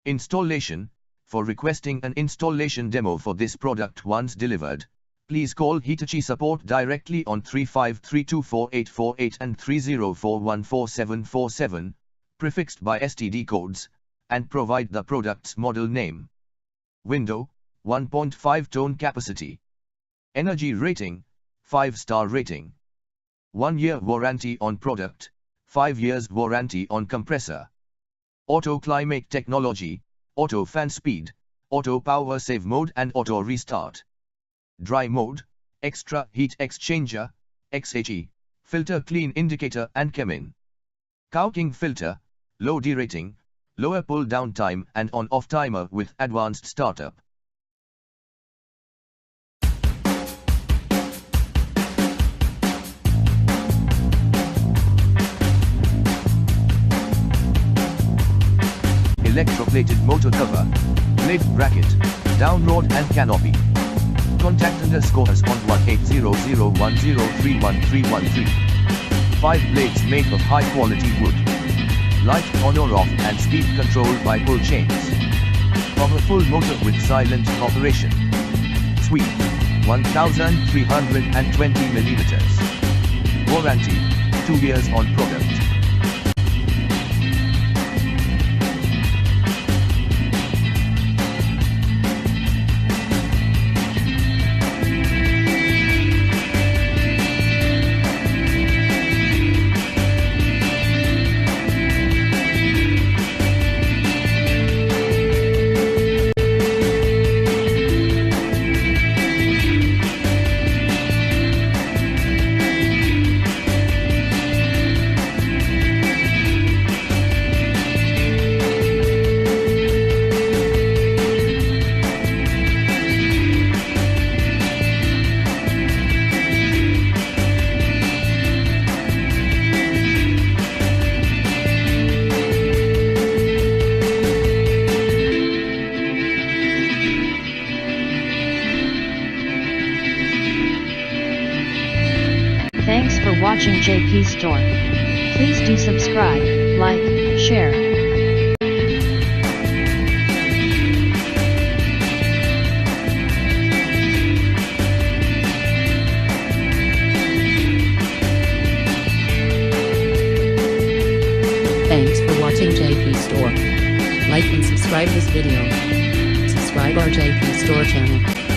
Installation. For requesting an installation demo for this product once delivered, please call Hitachi support directly on 35324848 and 30414747, prefixed by STD codes, and provide the product's model name. Window, 1.5 tone capacity. Energy rating, 5-star rating. 1-year warranty on product, 5 years warranty on compressor. Auto climate technology, auto fan speed, auto power save mode and auto restart. Dry mode, extra heat exchanger, XHE, filter clean indicator and kaimin. Koukin filter, low derating, lower pull down time and on-off timer with advanced startup. Electroplated motor cover, blade bracket, down rod and canopy. Contact us on 18001031313. 5 blades made of high quality wood. Light on or off and speed controlled by pull chains. Powerful motor with silent operation. Sweep, 1320 mm. Warranty, 2 years on product. Thanks for watching JP Store. Please do subscribe, like, share. Thanks for watching JP Store. Like and subscribe this video. Subscribe our JP Store channel.